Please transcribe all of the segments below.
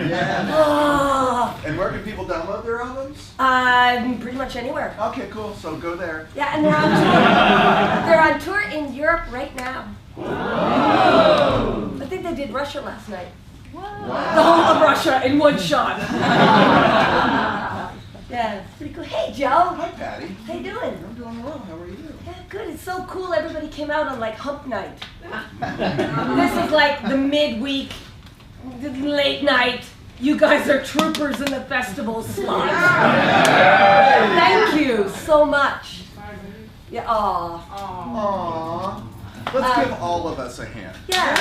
Yeah. Oh. And where can people download their albums? Pretty much anywhere. Okay, cool. So go there. Yeah, and they're on tour. They're on tour in Europe right now. I think they did Russia last night. Wow. The whole of Russia in one shot. Yeah, it's pretty cool. Hey, Joe. Hi, Patty. How you doing? I'm doing well. How are you? Yeah, good. It's so cool. Everybody came out on like hump night. This is like the midweek, the late night. You guys are troopers in the festival slot. Thank you so much. Yeah. Aw. Aww. Let's give all of us a hand. Yeah.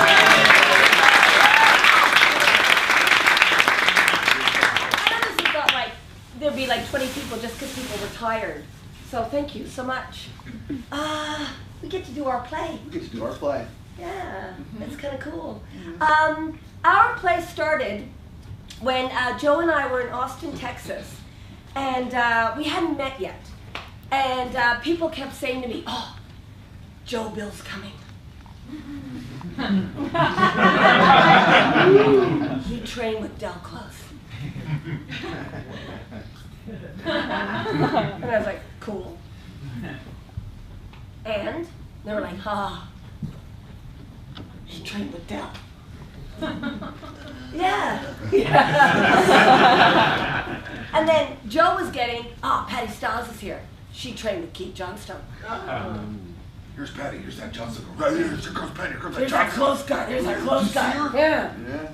I honestly thought like there'd be like 20 people just because people were tired. So thank you so much. We get to do our play. We get to do our play. Yeah, it's kind of cool. Our play started when Joe and I were in Austin, Texas, and we hadn't met yet. And people kept saying to me, "Oh, Joe Bill's coming." He trained with Del Close. And I was like, cool. And they were like, he trained with Del. Yeah. And then Joe was getting, Patti Stiles is here. She trained with Keith Johnstone. Here's Patty. Here's that Johnson. Right here. Here goes Patty. Here goes that There's our Johnson. close guy. There's our close guy. Yeah. Yeah.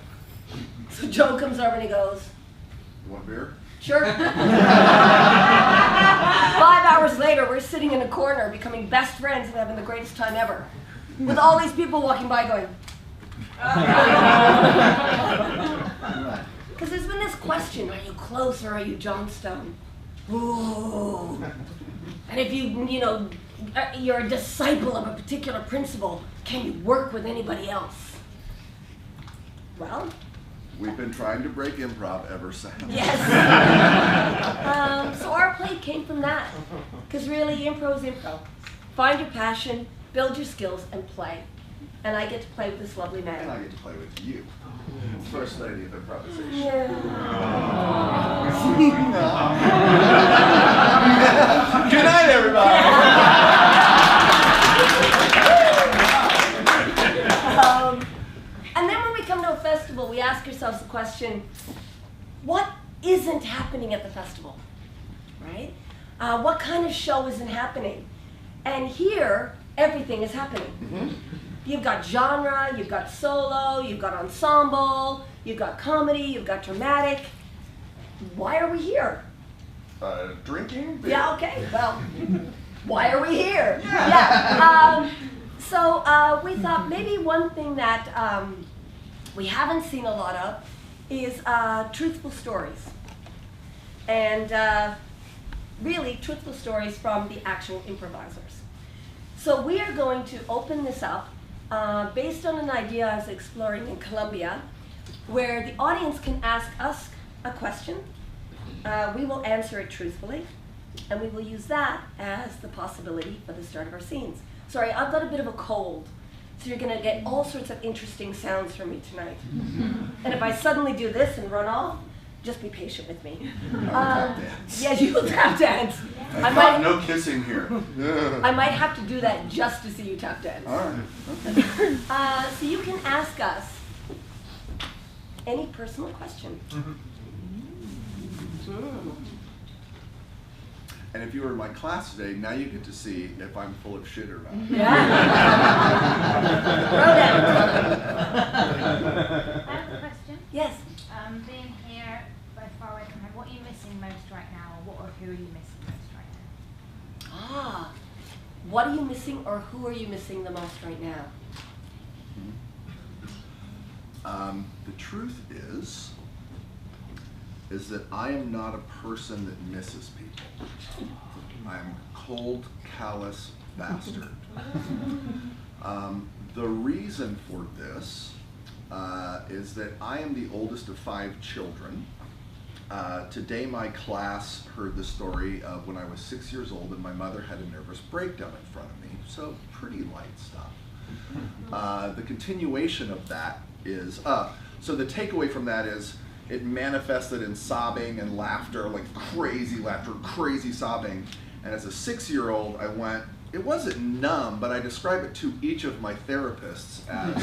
So Joe comes over and he goes, You want beer? sure. 5 hours later, we're sitting in a corner becoming best friends and having the greatest time ever. With all these people walking by going. Because there's been this question, are you close or are you Johnstone? Ooh. And if you're a disciple of a particular principle, can you work with anybody else? Well, we've been trying to break improv ever since. yes. So our play came from that. Because really, impro is impro. Find your passion, build your skills, and play. And I get to play with this lovely man. And I get to play with you. First lady of improvisation. Yeah. Good night, everybody. And then when we come to a festival, we ask ourselves the question, what isn't happening at the festival, right? What kind of show isn't happening? And here, everything is happening. Mm-hmm. You've got genre, you've got solo, you've got ensemble, you've got comedy, you've got dramatic. Why are we here? Drinking? Beer. Yeah, okay, well, why are we here? Yeah. So we thought maybe one thing that we haven't seen a lot of is truthful stories. And really truthful stories from the actual improvisers. So we are going to open this up based on an idea I was exploring in Colombia, where the audience can ask us a question. We will answer it truthfully, and we will use that as the possibility for the start of our scenes. Sorry, I've got a bit of a cold, so you're going to get all sorts of interesting sounds from me tonight. And if I suddenly do this and run off, just be patient with me. Yeah, you will tap dance. No kissing here. I might have to do that just to see you tap dance. All right. Okay. So you can ask us any personal question. And if you were in my class today, now you get to see if I'm full of shit or not. Yeah. I have a question. Yes. Being here both far away from home, what are you missing most right now, or what or who are you missing most right now? What are you missing, or who are you missing the most right now? The truth is that I am not a person that misses people. I am a cold, callous bastard. The reason for this is that I am the oldest of 5 children. Today my class heard the story of when I was 6 years old and my mother had a nervous breakdown in front of me, so pretty light stuff. The continuation of that is, So the takeaway from that is it manifested in sobbing and laughter, like crazy laughter, crazy sobbing. And as a 6-year-old, I went, it wasn't numb, but I describe it to each of my therapists as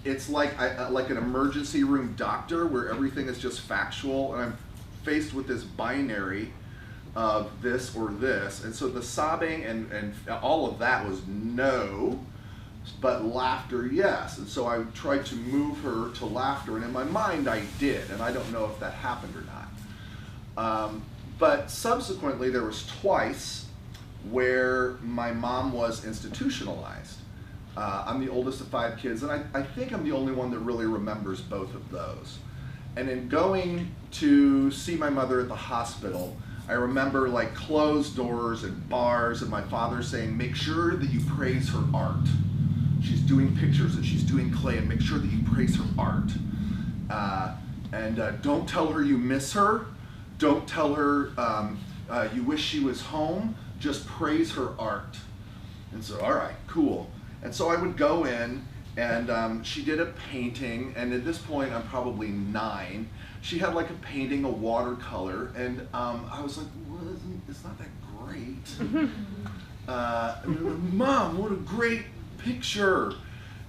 it's like an emergency room doctor where everything is just factual, and I'm faced with this binary of this or this. And so the sobbing and all of that was no, but laughter, yes. And so I tried to move her to laughter, and in my mind I did, and I don't know if that happened or not. But subsequently there was twice where my mom was institutionalized. I'm the oldest of 5 kids, and I think I'm the only one that really remembers both of those. And in going to see my mother at the hospital, I remember like closed doors and bars and my father saying, make sure that you praise her art. She's doing pictures and she's doing clay, and make sure that you praise her art. Don't tell her you miss her. Don't tell her you wish she was home. Just praise her art. And so, all right, cool. And so I would go in, and she did a painting, and at this point I'm probably 9. She had like a painting, a watercolor, and I was like, well, it's not that great. Mom, what a great picture.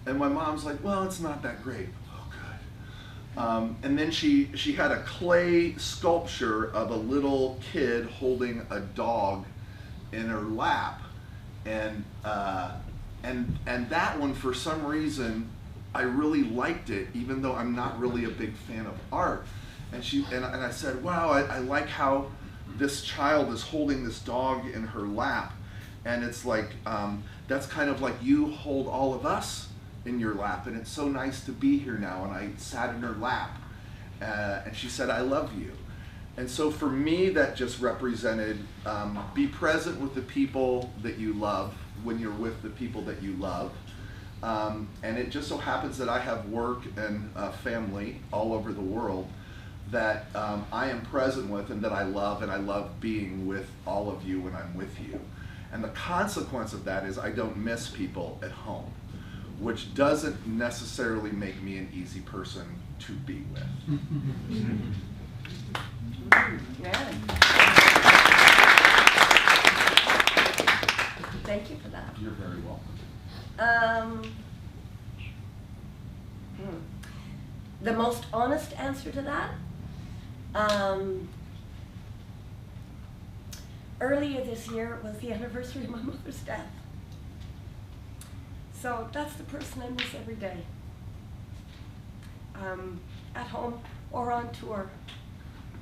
And my mom's like, well, it's not that great. Oh, good. And then she had a clay sculpture of a little kid holding a dog in her lap, and that one, for some reason, I really liked it, even though I'm not really a big fan of art. And I said, wow, I like how this child is holding this dog in her lap, and it's like that's kind of like you hold all of us in your lap, and it's so nice to be here now. And I sat in her lap, and she said, I love you. And so for me, that just represented be present with the people that you love when you're with the people that you love. And it just so happens that I have work and family all over the world that I am present with and that I love, and I love being with all of you when I'm with you. And the consequence of that is I don't miss people at home, which doesn't necessarily make me an easy person to be with. Thank you for that. You're very welcome. The most honest answer to that, earlier this year was the anniversary of my mother's death. So that's the person I miss every day, at home or on tour.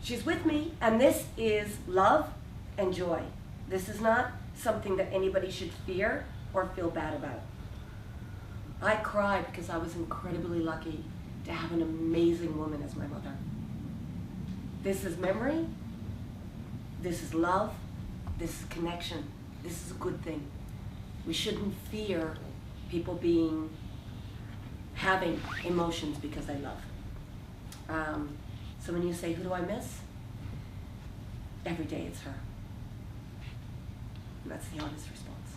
She's with me, and this is love and joy. This is not something that anybody should fear or feel bad about. I cried because I was incredibly lucky to have an amazing woman as my mother. This is memory, this is love, this is connection, this is a good thing. We shouldn't fear people having emotions because they love. So when you say, who do I miss? Every day it's her. And that's the honest response.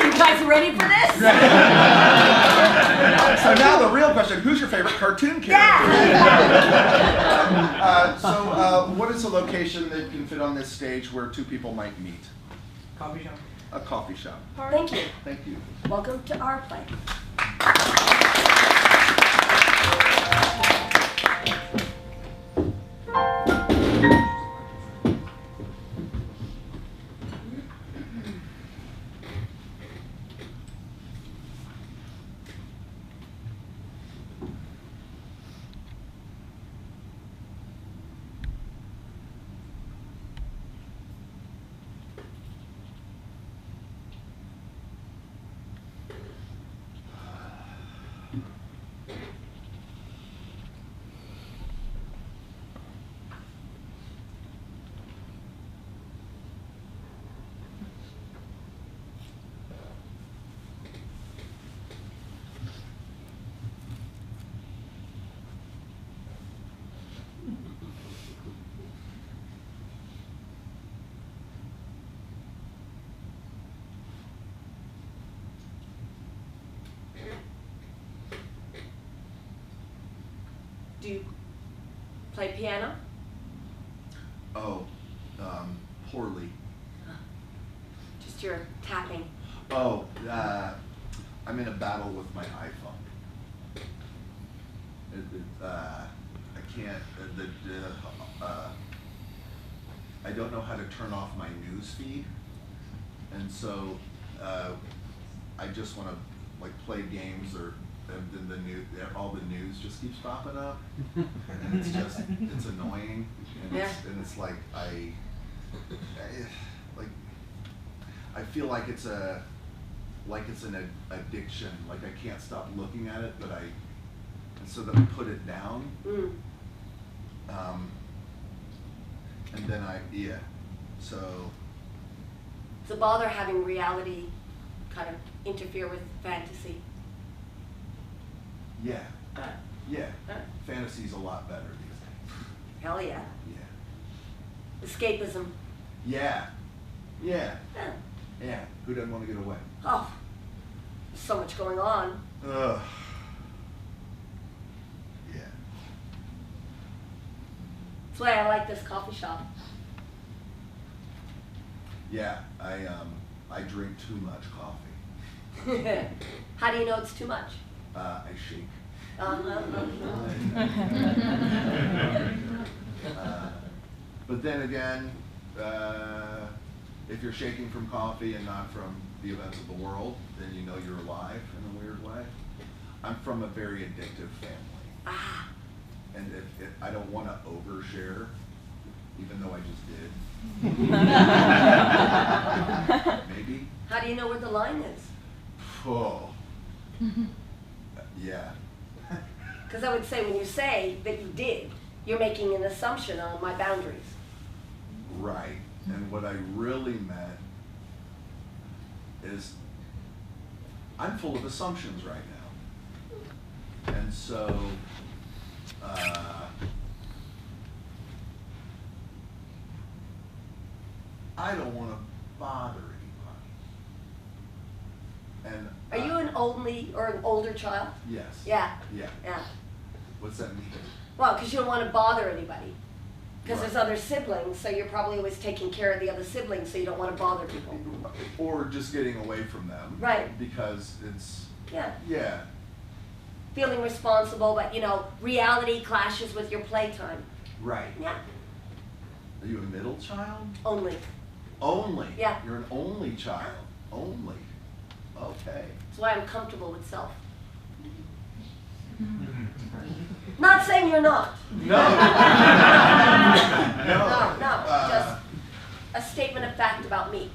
You guys ready for this? So now the real question, who's your favorite cartoon character? Yeah. What is a location that can fit on this stage where 2 people might meet? Coffee shop. A coffee shop. Thank you. Thank you. Welcome to our play. Do you play piano? Oh, poorly. Just your tapping. Oh, I'm in a battle with my iPhone. I can't, I don't know how to turn off my news feed, and so I just want to like play games, or then the new, all the news just keeps popping up, and it's annoying, and it's like I feel like it's an addiction. Like I can't stop looking at it, but and so then I put it down. And then so. It's a bother having reality kind of interfere with fantasy. Yeah. Fantasy's a lot better these days. Hell yeah. Yeah. Escapism. Yeah. Who doesn't want to get away? Oh, there's so much going on. Ugh. Yeah. That's why I like this coffee shop. Yeah, I drink too much coffee. How do you know it's too much? I shake. But then again, if you're shaking from coffee and not from the events of the world, then you know you're alive in a weird way. I'm from a very addictive family. And I don't want to overshare, even though I just did. Maybe. How do you know where the line is? Oh. Yeah. Because I would say when you say that you did, you're making an assumption on my boundaries. Right. And what I really meant is I'm full of assumptions right now. And so I don't want to bother anybody. And Are you an only or an older child? Yes. Yeah. Yeah. What's that mean? Well, because you don't want to bother anybody. Because Right. there's other siblings, so you're probably always taking care of the other siblings, so you don't want to bother people. Or just getting away from them. Right. Because it's, Yeah. yeah. Feeling responsible, but reality clashes with your playtime. Right. Yeah. Are you a middle child? Only. Only? Yeah. You're an only child? Only? Okay. That's why I'm comfortable with self. Not saying you're not. No. No. Just a statement of fact about me.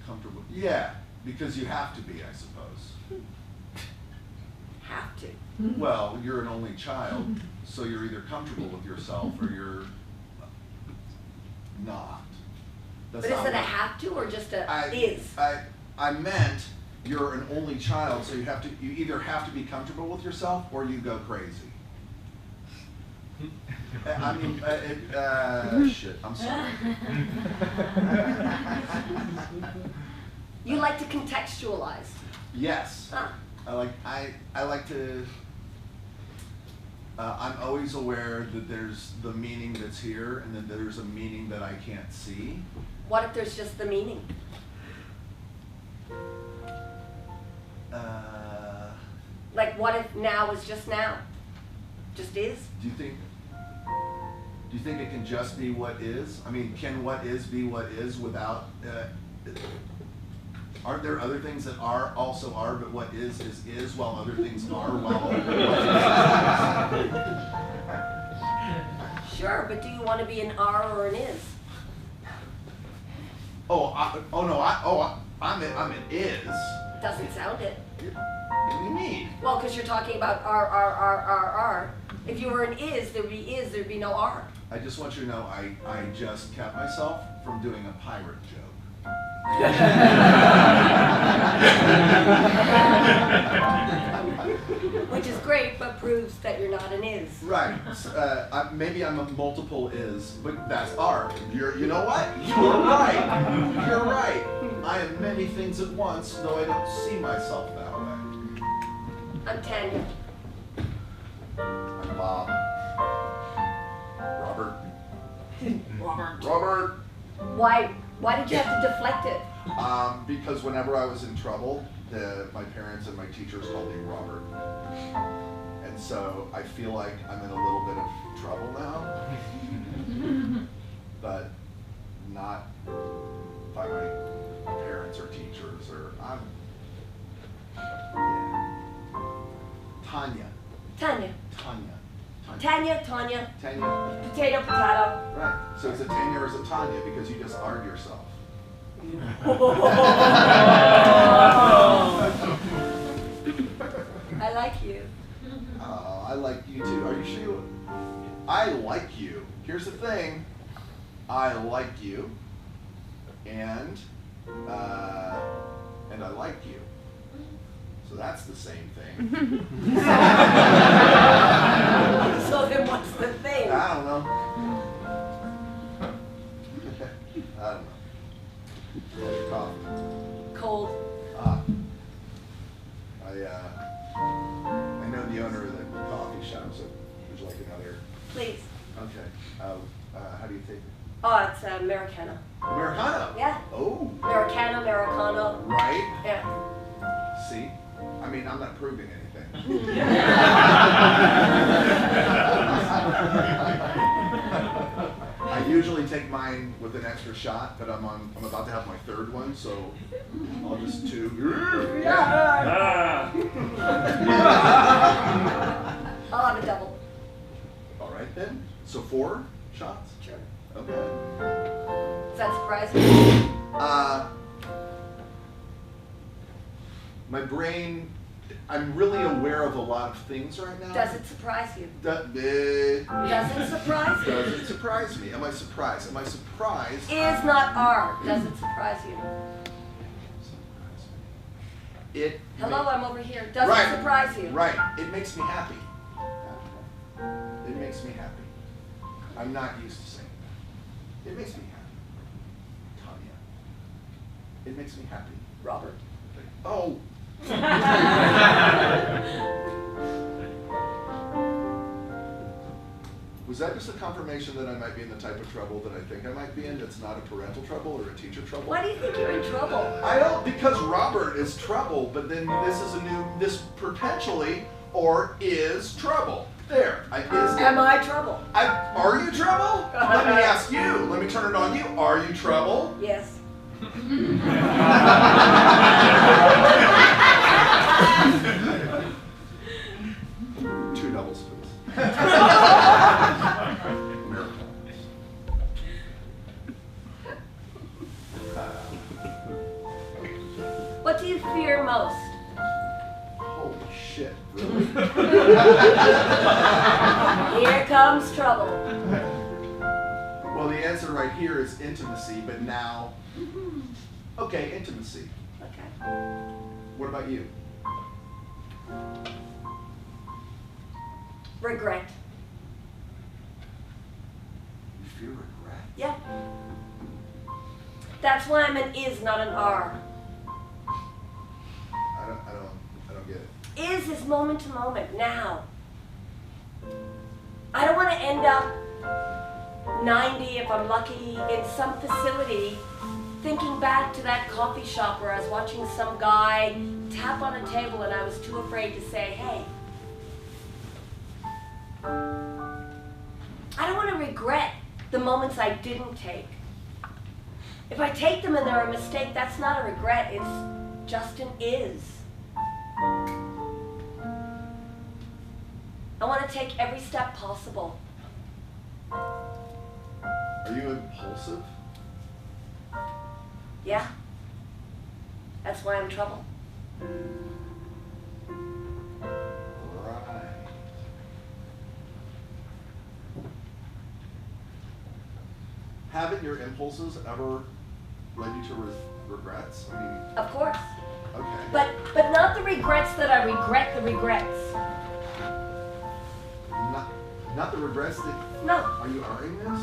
Comfortable. Yeah, because you have to be, I suppose. Have to. Well, you're an only child, so you're either comfortable with yourself or you're not. That's But is not it a what- have to or just a I, is? I meant you're an only child, so you either have to be comfortable with yourself or you go crazy. I mean, shit, I'm sorry. You like to contextualize. Yes. Huh. I like to, I'm always aware that there's the meaning that's here and then there's a meaning that I can't see. What if there's just the meaning? Like what if now is just now? Just is? Do you think it can just be what is? I mean, can what is be what is without, aren't there other things that are also are, but what is while other things are while Sure, but do you want to be an are or an is? I'm an is. Doesn't sound it. What do you mean? Well, because you're talking about are. If you were an is, there'd be no are. I just want you to know I just kept myself from doing a pirate joke. Which is great, but proves that you're not an is. Right. Maybe I'm a multiple is, but that's are. You know what? You're right. You're right. I am many things at once, though I don't see myself that way. I'm Tanya. I'm Bob. Robert. Robert. Why did you have to deflect it? Because whenever I was in trouble, my parents and my teachers called me Robert. And so I feel like I'm in a little bit of trouble now, but not by my parents or teachers or Tanya. Tanya. Tanya. Tanya. Tanya. Potato, potato. Right. So is it Tanya or is it Tanya? Because you just argue yourself. I like you. I like you too. Are you sure? I like you. Here's the thing. I like you, and I like you. So that's the same thing. So then what's the thing? I don't know. I don't know. Coffee. Cold. I know the owner of the coffee shop, so would you like another? Please. Okay. How do you take it? Oh, it's Americano. Americano? Yeah. Oh. Americano. Right? Yeah. See? I mean, I'm not proving anything. I usually take mine with an extra shot, but I'm about to have my third one, so I'll just two. I'll have a double. All right then. So 4 shots? Sure. Okay. Does that surprise you? My brain, I'm really aware of a lot of things right now. Does it surprise you? Does it surprise you? Does it surprise me? Am I surprised? Am I surprised? Is not are. Does it surprise you? Hello, I'm over here. Does it surprise you? Right. It makes me happy. It makes me happy. I'm not used to saying that. It makes me happy. Tanya. It makes me happy. Robert. Oh. Was that just a confirmation that I might be in the type of trouble that I think I might be in that's not a parental trouble or a teacher trouble? Why do you think you're in trouble? I don't, because Robert is trouble, but then this potentially, or is trouble. There. Am I trouble? Are you trouble? Let me ask you. Let me turn it on you. Are you trouble? Yes. 2 double spoons. Miracle. What do you fear most? Holy shit, really? Here comes trouble. Well, the answer right here is intimacy, but now... Okay, intimacy. Okay. What about you? Regret. You fear regret? Yeah. That's why I'm an is, not an are. I don't get it. Is moment to moment, now. I don't want to end up 90, if I'm lucky, in some facility, thinking back to that coffee shop where I was watching some guy tap on a table and I was too afraid to say, hey. I don't want to regret the moments I didn't take. If I take them and they're a mistake, that's not a regret, it's just an is. I want to take every step possible. Are you impulsive? Yeah. That's why I'm in trouble. Right. Haven't your impulses ever led you to regrets? I mean, Of course. okay. But not the regrets that I regret the regrets. Not the regrets that... No. Are you earning this?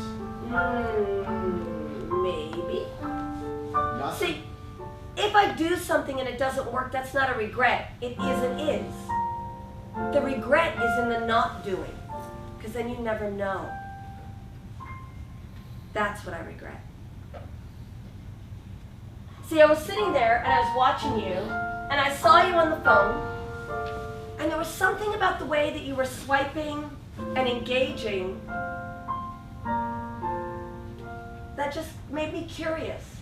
Maybe. Not See, if I do something and it doesn't work, that's not a regret. It is an is. The regret is in the not doing, because then you never know. That's what I regret. See, I was sitting there and I was watching you, and I saw you on the phone, and there was something about the way that you were swiping and engaging that just made me curious.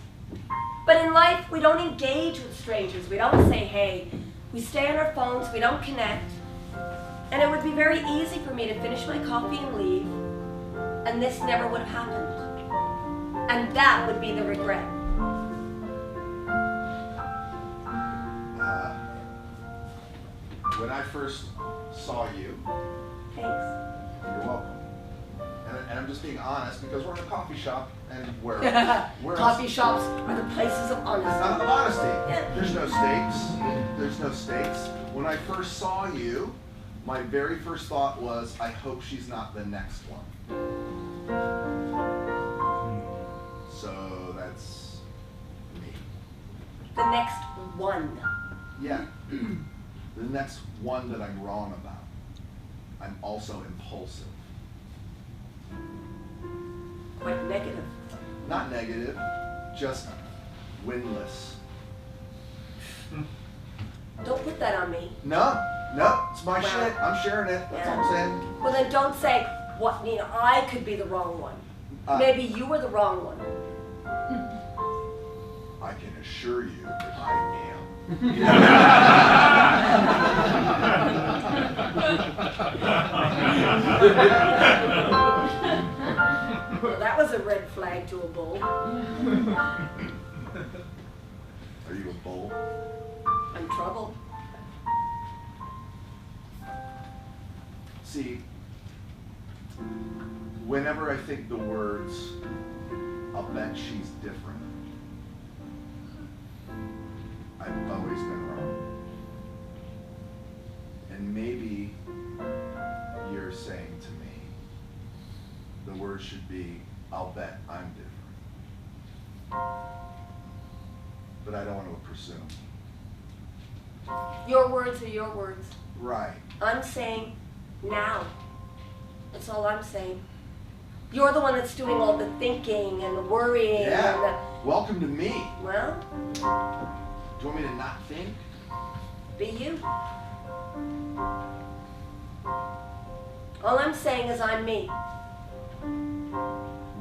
But in life, we don't engage with strangers. We don't say, hey. We stay on our phones, we don't connect. And it would be very easy for me to finish my coffee and leave, and this never would have happened. And that would be the regret. When I first saw you, Thanks. you're welcome. And I'm just being honest because we're in a coffee shop, and where Coffee shops are the places of honesty. Of honesty. Yeah. There's no stakes. There's no stakes. When I first saw you, my very first thought was, I hope she's not the next one. So that's me. The next one. Yeah. The next one that I'm wrong about. I'm also impulsive. Quite negative. Not negative, just windless. Don't put that on me. No, it's my shit. I'm sharing it. That's all I'm saying. Well, then don't say, what, I could be the wrong one. Maybe you were the wrong one. I can assure you that I am. Well, that was a red flag to a bull. Are you a bull? I'm trouble. See, whenever I think the words, I'll bet she's different, I've always been wrong. And maybe you're saying to me, the word should be, I'll bet I'm different. But I don't want to presume. Your words are your words. Right. I'm saying now. That's all I'm saying. You're the one that's doing all the thinking and the worrying. Yeah. And the, Welcome to me. well, Do you want me to not think? be you. All I'm saying is I'm me.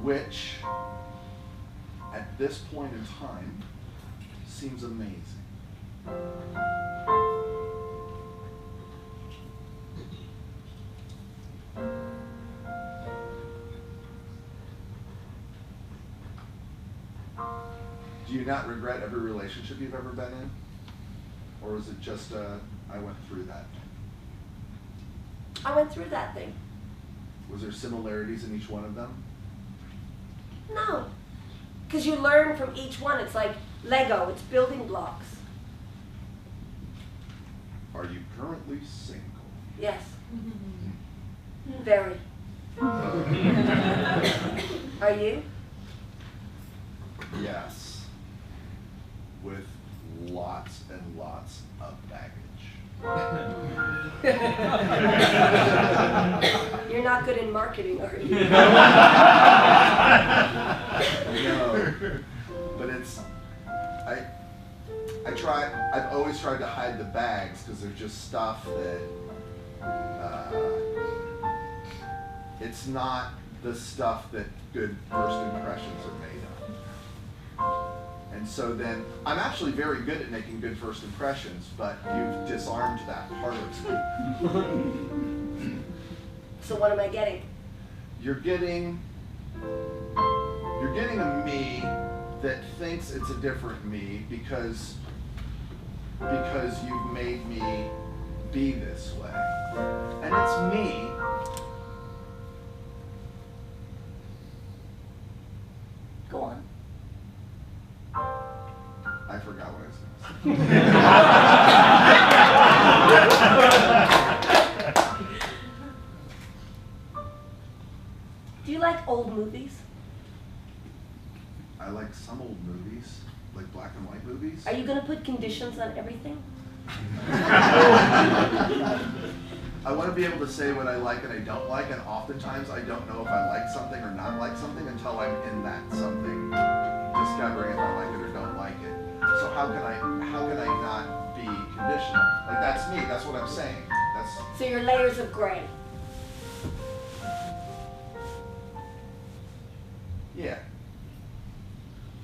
Which, at this point in time, seems amazing. Do you not regret every relationship you've ever been in? Or is it just I went through that thing? I went through that thing. Was there similarities in each one of them? No. Because you learn from each one. It's like Lego. It's building blocks. Are you currently single? Yes. Very. Are you? Yes. With lots and lots of baggage. You're not good in marketing, are you? No. But it's, I've always tried to hide the bags because they're just stuff that, it's not the stuff that good first impressions are made of. And so then, I'm actually very good at making good first impressions, but you've disarmed that part of me. So what am I getting? You're getting a me that thinks it's a different me because you've made me be this way. And it's me. Go on. I forgot what I was going to say. Do you like old movies? I like some old movies, like black and white movies. Are you going to put conditions on everything? I want to be able to say what I like and I don't like, and oftentimes I don't know if I like something or not like something until I'm in that something, discovering if I like it or don't like it. So how can I not be conditional? Like, that's me. That's what I'm saying. So you're layers of gray. Yeah.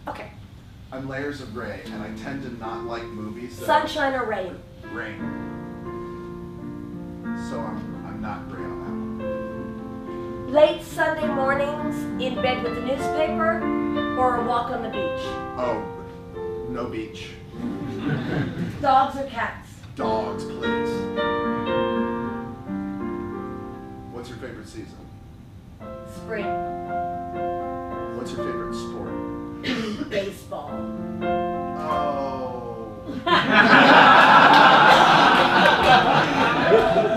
Okay. I'm layers of gray, and I tend to not like movies that Sunshine or rain? rain. So I'm not gray on that one. Late Sunday mornings in bed with a newspaper or a walk on the beach? Oh, no beach. Dogs or cats? Dogs, please. What's your favorite season? Spring. What's your favorite sport? Baseball. Oh.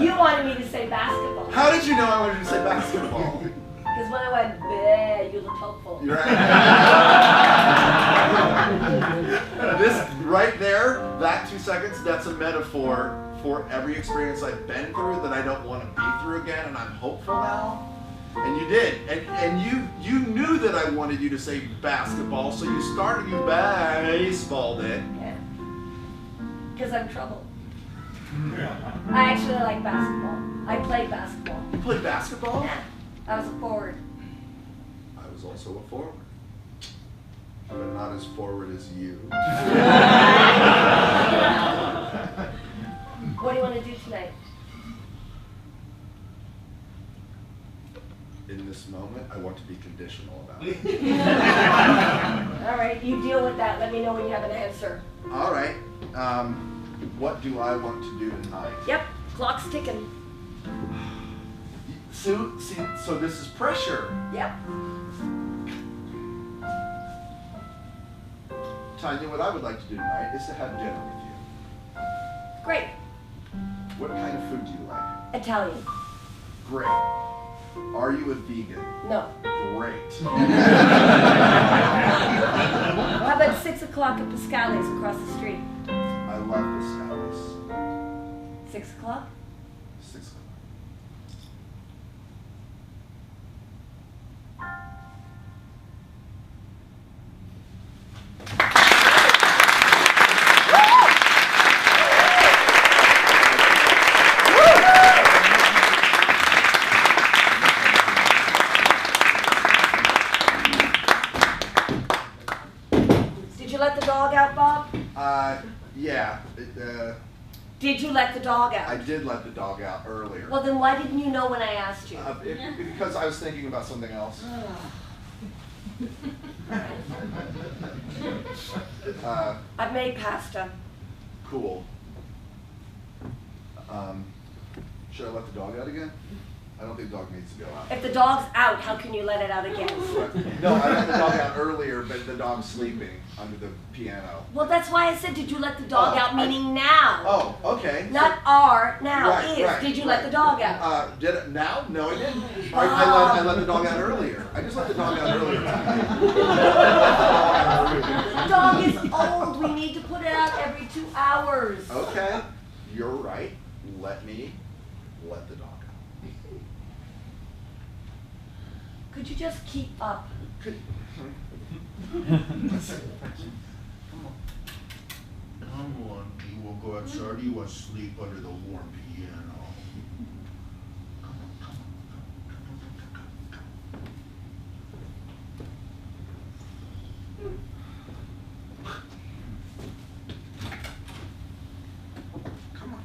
You wanted me to say basketball. How did you know I wanted to say basketball? Because when I went, bleh, you looked hopeful. You're right. This right there, that 2 seconds, that's a metaphor for every experience I've been through that I don't want to be through again, and I'm hopeful now. And you did. And you knew that I wanted you to say basketball, so you baseballed it. Yeah. Because I'm troubled. I actually like basketball. I played basketball. You played basketball? Yeah. I was a forward. I was also a forward. But not as forward as you. What do you want to do tonight? In this moment, I want to be conditional about it. All right, you deal with that. Let me know when you have an answer. All right. What do I want to do tonight? Yep, clock's ticking. So this is pressure. Yep. Tanya, what I would like to do tonight is to have dinner with you. Great. What kind of food do you like? Italian. Great. Are you a vegan? No. Great. How about 6 o'clock at Pascali's across the street? I love the Scallies. 6 o'clock? 6 o'clock. Did you let the dog out, Bob? Yeah. Did you let the dog out? I did let the dog out earlier. Well, then why didn't you know when I asked you? Because I was thinking about something else. I've made pasta. Cool. Should I let the dog out again? I don't think the dog needs to go out. If the dog's out, how can you let it out again? No, I let the dog out earlier, but the dog's sleeping under the piano. Well, that's why I said, did you let the dog Oh, out, meaning now. Oh, okay. Not are, now Right, is. right, Did you right. let the dog out? Did it now? No, I didn't. I let the dog out earlier. I just let the dog out earlier. The dog is old. We need to put it out every 2 hours. Okay, you're right. Let me let the dog out. Could you just keep up? Could, Come on, you will go outside or you want to sleep under the warm piano. Come on, come on, come on.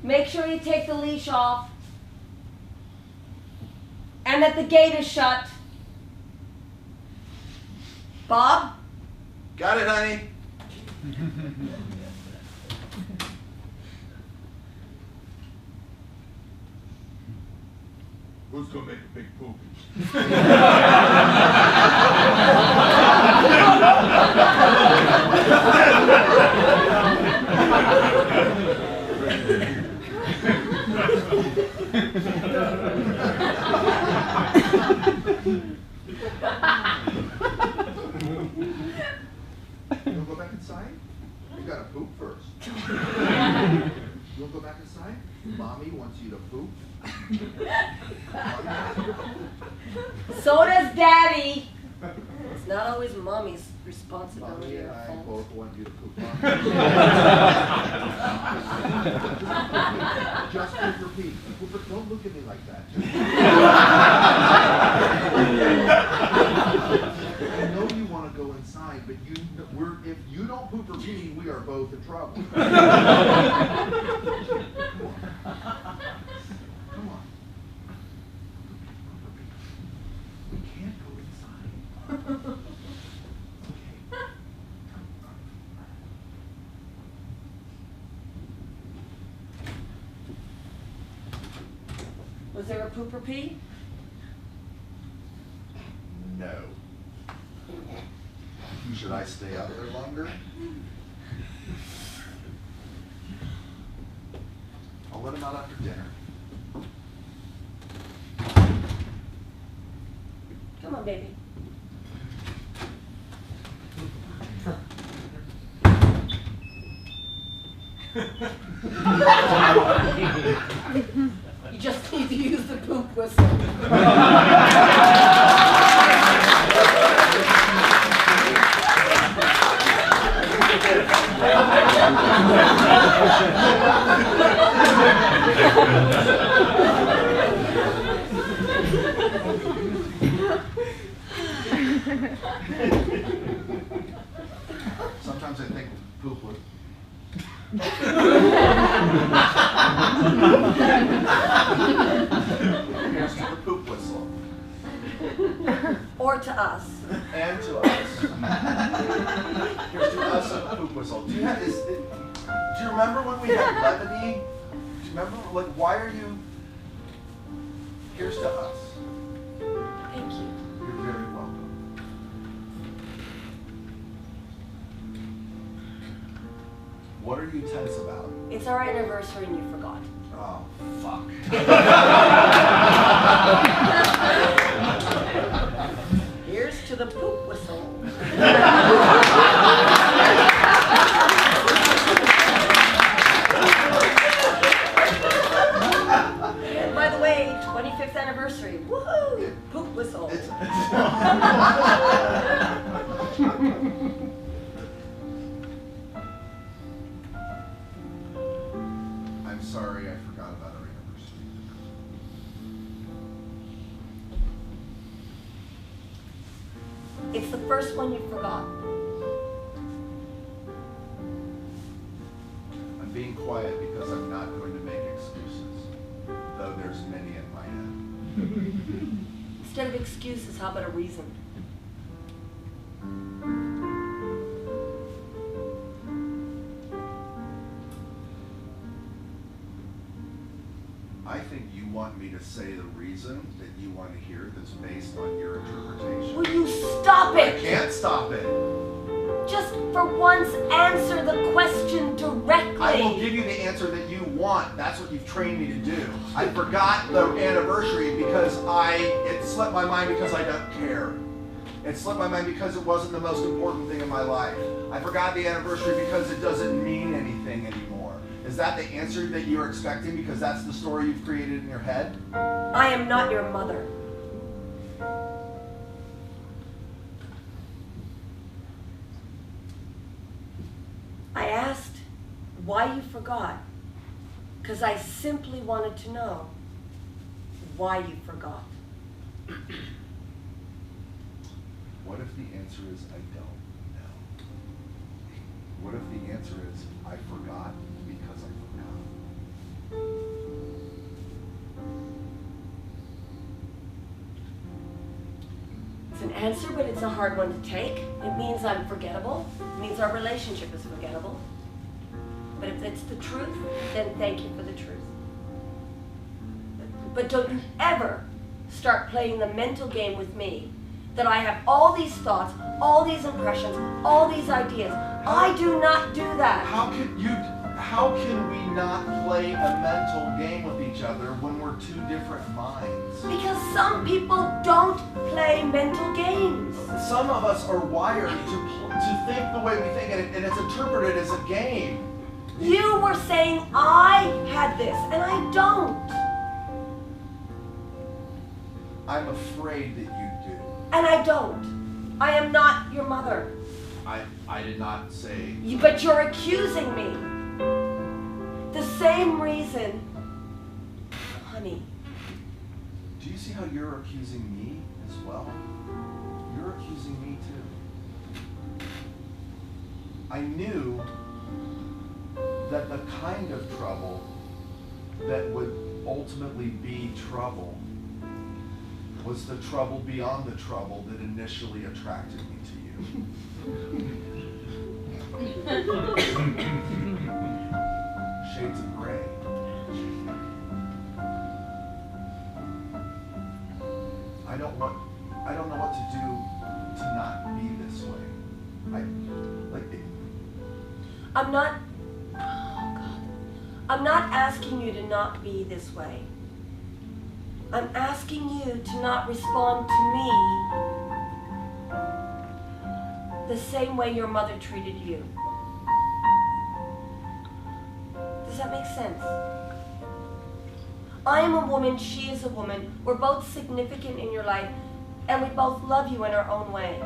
Make sure you take the leash off. And that the gate is shut. Bob? Got it, honey. Who's gonna make a big poopy? You wanna go back inside? You gotta poop first. You wanna go back inside? Mommy wants you to poop. So does Daddy. It's not always Mommy's responsibility Mommy and or I fault. both want you to poop. Just poop or pee. But don't look at me like that. I know you want to go inside, but if you don't poop or pee, we are both in trouble. Come on. We can't go inside. Okay. Was there a poop or pee? No. Should I stay out there longer? I'll let him out after dinner. Come on, baby. You just need to use the poop whistle. Sometimes I think poop would. Here's to the poop whistle. Or to us. And to us. Here's to us and the poop whistle. Do you remember when we had levity? Do you remember, like, why are you? Here's to us. Thank you. You're very welcome. What are you tense about? It's our anniversary and you forgot. Oh, fuck. Here's to the poop whistle. And by the way, 25th anniversary. Woohoo! Poop whistle. I'm sorry, I forgot about our anniversary. It's the first one you forgot. I'm being quiet because I'm not going to make excuses, though there's many in my head. Instead of excuses, how about a reason? I think you want me to say the reason that you want to hear that's based on your interpretation. Will you stop I it? can't stop it. Just for once, answer the question directly. I will give you the answer that you want. That's what you've trained me to do. I forgot the anniversary because it slipped my mind because I don't care. It slipped my mind because it wasn't the most important thing in my life. I forgot the anniversary because it doesn't mean anything anymore. Is that the answer that you're expecting because that's the story you've created in your head? I am not your mother. I asked why you forgot, because I simply wanted to know why you forgot. What if the answer is I don't know? What if the answer is I forgot because I forgot? It's an answer, but it's a hard one to take. It means I'm forgettable. It means our relationship is forgettable. But if it's the truth, then thank you for the truth. But don't you ever start playing the mental game with me that I have all these thoughts, all these impressions, all these ideas. I do not do that. How can we not play a mental game with each other when we're two different minds? Because some people don't play mental games. Some of us are wired to to think the way we think, and it's interpreted as a game. You were saying I had this, and I don't. I'm afraid that you do. And I don't. I am not your mother. I did not say. But you're accusing me. The same reason, honey. Do you see how you're accusing me as well? You're accusing me too. I knew that the kind of trouble that would ultimately be trouble was the trouble beyond the trouble that initially attracted me to you. Shades of gray. I don't know what to do to not be this way. I'm not asking you to not be this way. I'm asking you to not respond to me the same way your mother treated you. Does that make sense? I am a woman, she is a woman. We're both significant in your life, and we both love you in our own way.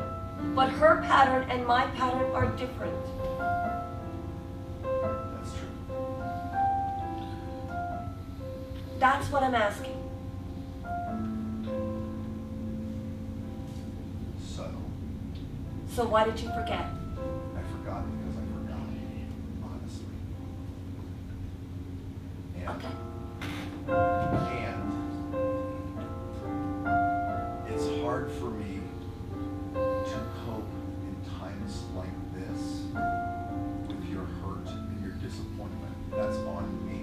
But her pattern and my pattern are different. That's true. That's what I'm asking. So why did you forget? I forgot because I forgot, honestly. Okay. And it's hard for me to cope in times like this with your hurt and your disappointment. That's on me.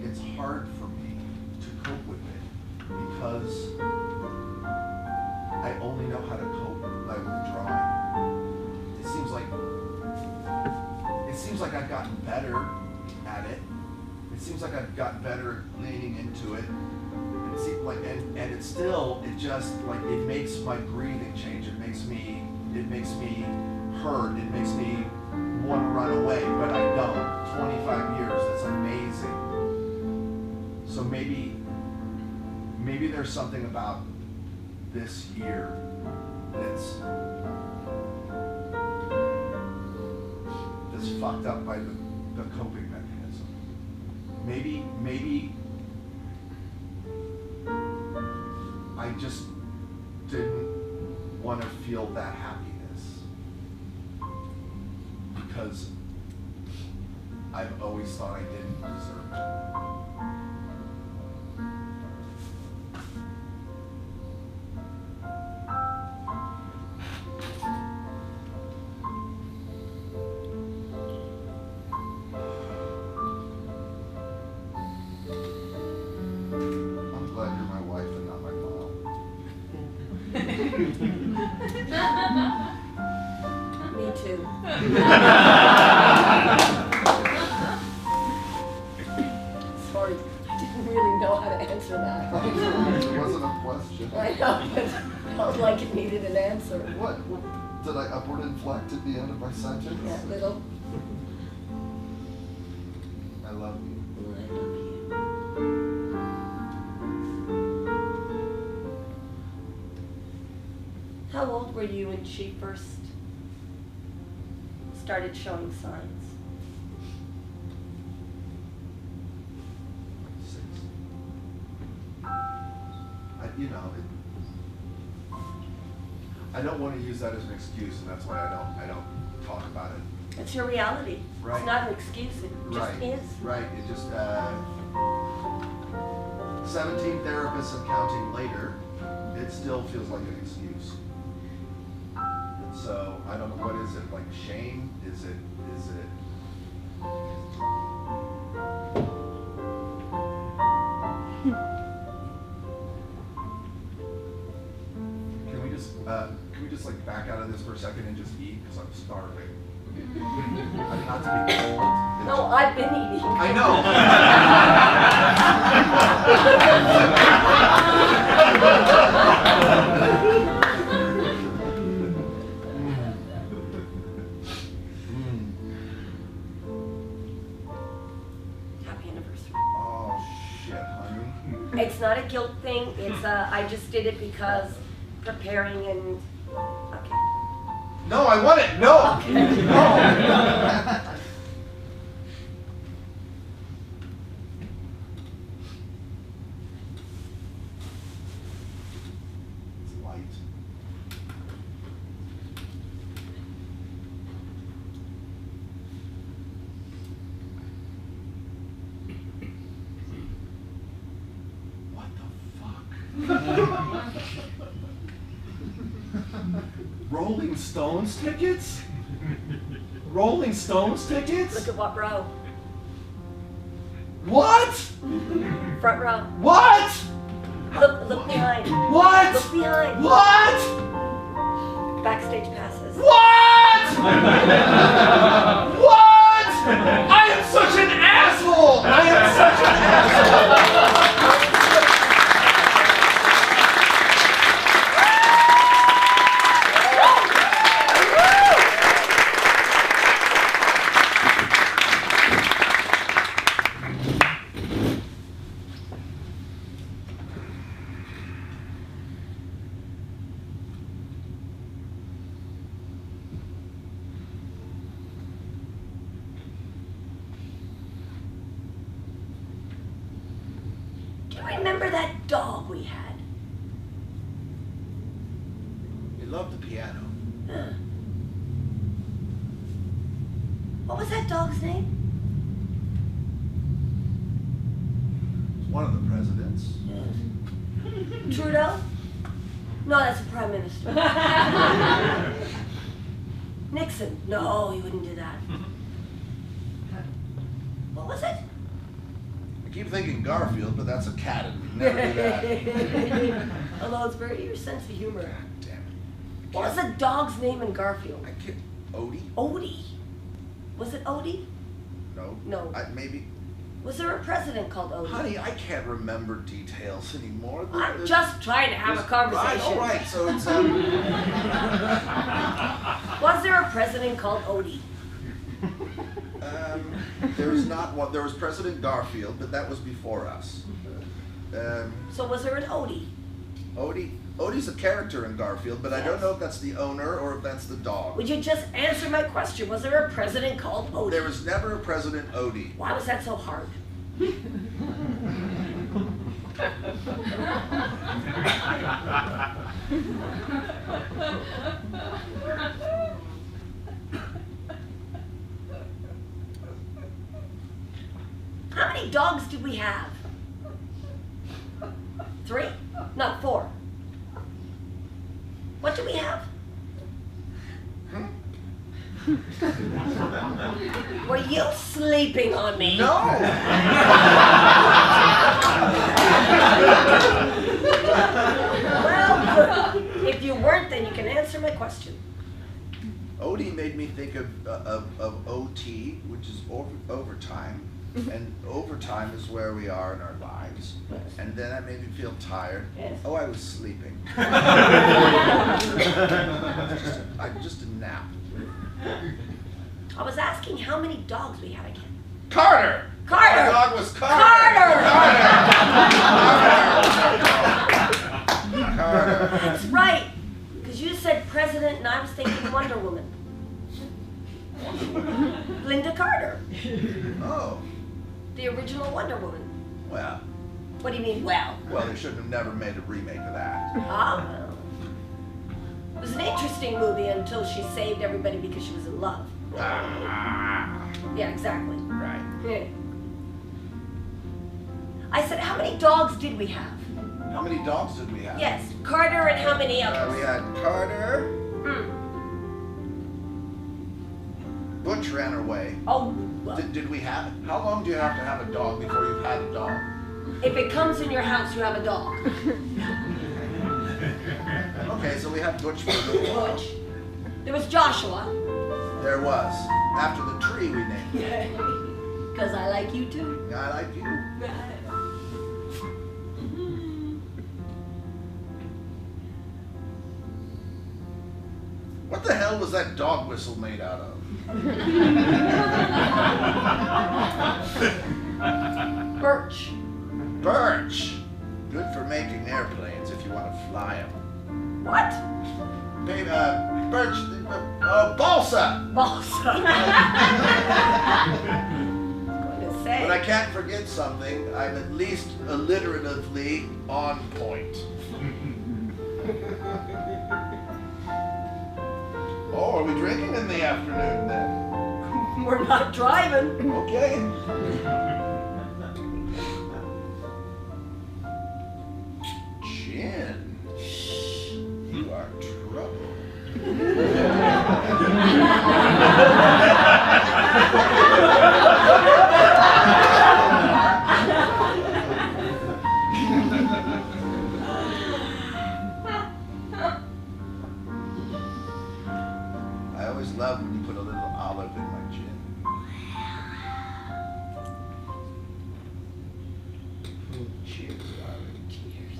It's hard for me to cope with it because I only know how to cope by withdrawing. It seems like I've gotten better at it. It seems like I've gotten better at leaning into it. It seems like, and it still, it just like it makes my breathing change. It makes me hurt. It makes me want to run away, but I don't. 25 years, that's amazing. So maybe there's something about this year that's fucked up by the coping mechanism. Maybe I just didn't want to feel that happiness because I've always thought I didn't deserve it. Me too. Sorry, I didn't really know how to answer that. It wasn't a question. I know, but I felt like it needed an answer. What? Did I upward inflect at the end of my sentence? Yeah, little. I love you. I love you. How old were you when she first started showing signs? 6. I don't want to use that as an excuse, and that's why I don't talk about it. It's your reality. Right. It's not an excuse. It just is. Right. It just 17 therapists and counting later, it still feels like an excuse. So I don't know, what is it, like shame? Is it can we just like back out of this for a second and just eat, because I'm starving. I mean, not to be cold. No, I've been eating. I know. It's not a guilt thing. It's I just did it because preparing and okay. No, I want it. No. Okay. No. It's light. What the fuck? Rolling Stones tickets? Rolling Stones tickets? Look at what row? What? Front row. What? Look behind. What? Look behind. What? Backstage passes. What? What? I am such an asshole! I am such an asshole! Do you remember that dog we had? We love the piano. Huh. What was that dog's name? One of the presidents. Trudeau? No, that's the Prime Minister. Nixon? No, he wouldn't do that. What was it? I keep thinking Garfield, but that's a cat and we never do that. Although it's very your sense of humor. God damn it. What was the dog's name in Garfield? I can't. Odie? Odie. Was it Odie? No. No. Maybe. Was there a president called Odie? Honey, I can't remember details anymore. I'm just trying to have a conversation. All right, so it's Was there a president called Odie? there was not one. There was President Garfield, but that was before us. So was there an Odie? Odie's a character in Garfield, but I don't know if that's the owner or if that's the dog. Would you just answer my question? Was there a president called Odie? There was never a President Odie. Why was that so hard? How many dogs did we have? 3? No, 4. What do we have? Were you sleeping on me? No! Well, good. If you weren't, then you can answer my question. Odie made me think of OT, which is overtime. And overtime is where we are in our lives. And then that made me feel tired. Yes. Oh, I was sleeping. just a nap. I was asking how many dogs we had again. Carter! Carter! Our dog was Carter! Carter! Carter! That's right. Because you said president and I was thinking Wonder Woman. Linda Carter. Oh, The original Wonder Woman. well. What do you mean, well? Well, they should have never made a remake of that. Ah, well. It was an interesting movie until she saved everybody because she was in love. Ah, Yeah, exactly. right. Yeah. I said, how many dogs did we have? How many dogs did we have? Yes, Carter and how many others? We had Carter. Hmm. Butch ran away. Oh, well, Did we have? How long do you have to have a dog before you've had a dog? if it comes in your house, you have a dog. Okay, so we had Butch for a little while. Butch. There was Joshua. There was. After the tree we named. Because I like you too. I like you. What the hell was that dog whistle made out of? Birch. Birch. Good for making airplanes if you want to fly them. What? Baby, birch, balsa! Balsa. Going to say. But I can't forget something. I'm at least alliteratively on point. Oh, are we drinking in the afternoon then? We're not driving. Okay. Chin, you are trouble. I always love when you put a little olive in my chin. Cheers, darling. Cheers.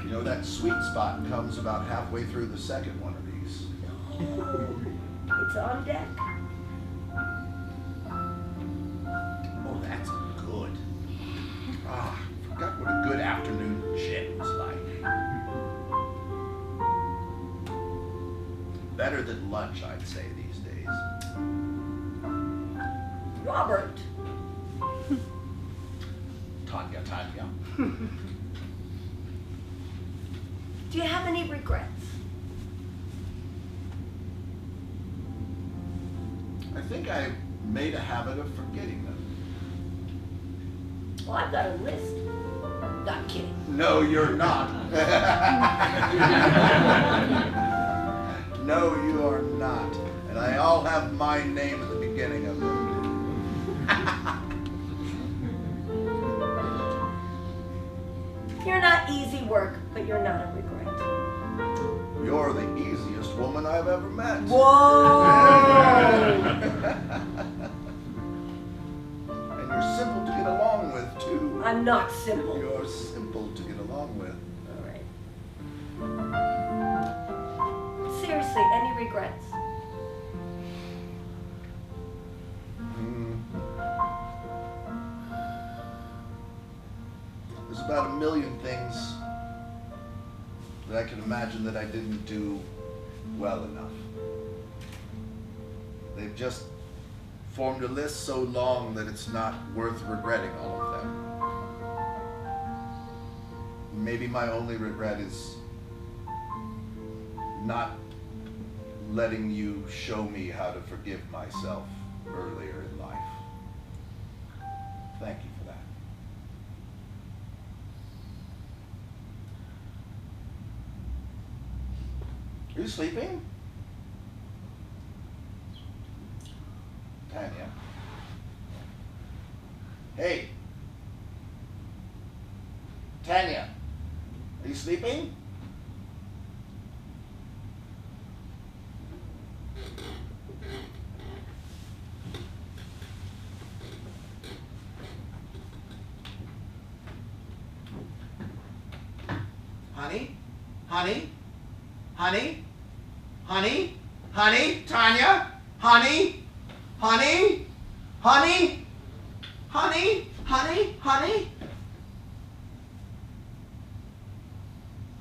You know, that sweet spot comes about halfway through the second one of these. It's on deck. Oh, that's good. Ah, forgot what a good afternoon gin was like. Better than lunch, I'd say, these days. Robert. Tanya. Do you have any regrets? I think I made a habit of forgetting them. Well, I've got a list. Not kidding. No, you're not. No, you are not. And I all have my name at the beginning of them. You're not easy work, but you're not a regret. You're the easiest woman I've ever met. Whoa! And you're simple to get along with, too. I'm not simple. You're simple to get along with. All right. Seriously, any regrets? There's about a million things that I can imagine that I didn't do well enough. They've just formed a list so long that it's not worth regretting all of them. Maybe my only regret is not letting you show me how to forgive myself earlier in life. Thank you for that. Are you sleeping? Tanya. Hey. Tanya. Are you sleeping? Honey? Honey? Honey? Honey? Honey? Tanya? Honey? Honey? Honey? Honey? Honey? Honey?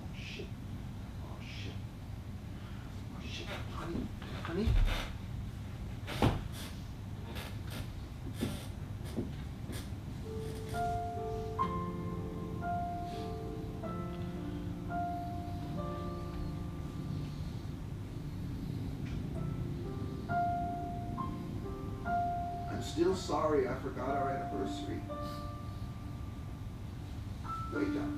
Oh shit. Oh shit. Oh shit. Honey? Honey? I'm still sorry I forgot our anniversary. Wake up.